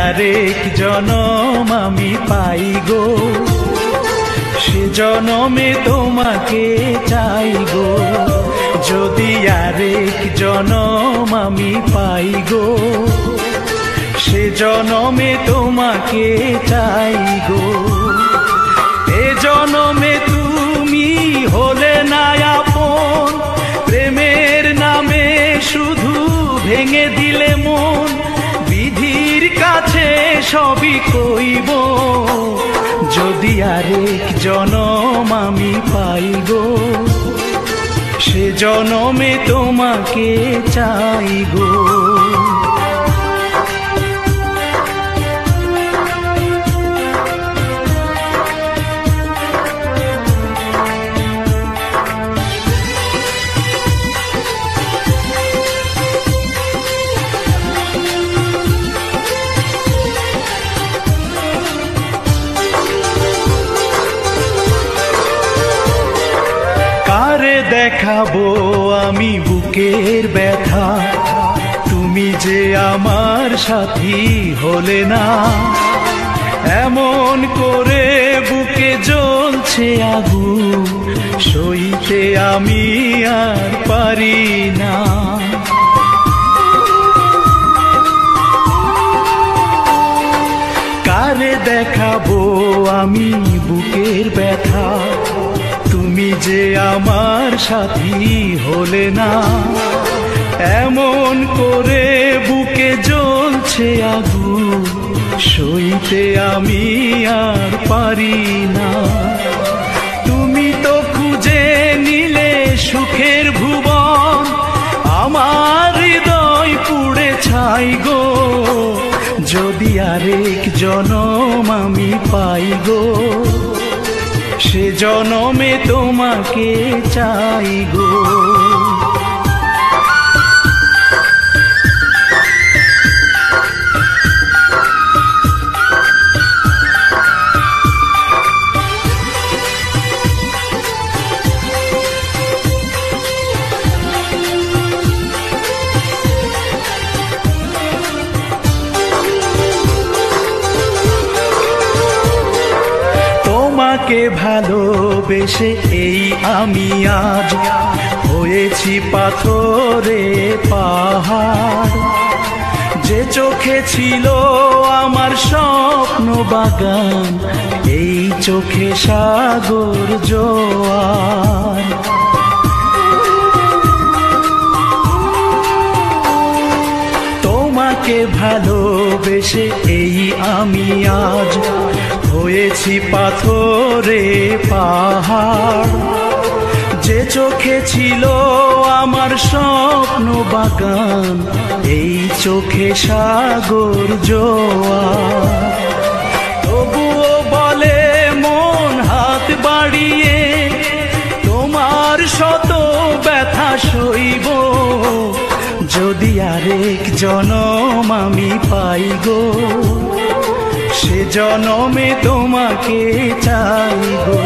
আরেক জনম আমি পাই গো, সে জনমে তোমাকে চাই গো। যদি আরেক জনম আমি পাই গো, সে জনমে তোমাকে চাই গো। এ জনমে তুমি হলে না আপন, প্রেমের নামে শুধু ভেঙে দিলে মন। বিধির কাছে সবই কইব, যদি আরেক জনম আমি পাই গো, সে জনমে তোমাকে চাই গো। কারে দেখাবো আমি বুকের ব্যথা, তুমি যে আমার সাথী হলে না। এমন করে বুকে জ্বলছে আগুন, সইতে আমি আর পারি না। কারে দেখাবো আমি বুকের ব্যথা, তুমি যে আমার সাথী হলে না। এমন করে বুকে জ্বলছে আগুন, সইতে আমি আর পারি না। তুমি তো খুঁজে নিলে সুখের ভুবন, আমার হৃদয় পুড়ে ছাই গো। যদি আরেক জনম আমি পাই গো, সে জনমে তোমাকে চাই গো। তোমাকে ভালোবেসে এই আমি আজ হয়েছি পাথরে পাহাড়। যে চোখে ছিল আমার স্বপ্ন বাগান, এই চোখে সাগর জোয়ার। তোমাকে ভালোবেসে এই আমি আজ হয়েছি পাথরে পাহাড়। যে চোখে ছিল আমার স্বপ্ন বাগান, এই চোখে সাগর জোয়ার। তবুও বলে মন হাত বাড়িয়ে, তোমার শত ব্যথা সইব। যদি আরেক জনম আমি পাই গো, সে জনমে তোমাকে চাই গো।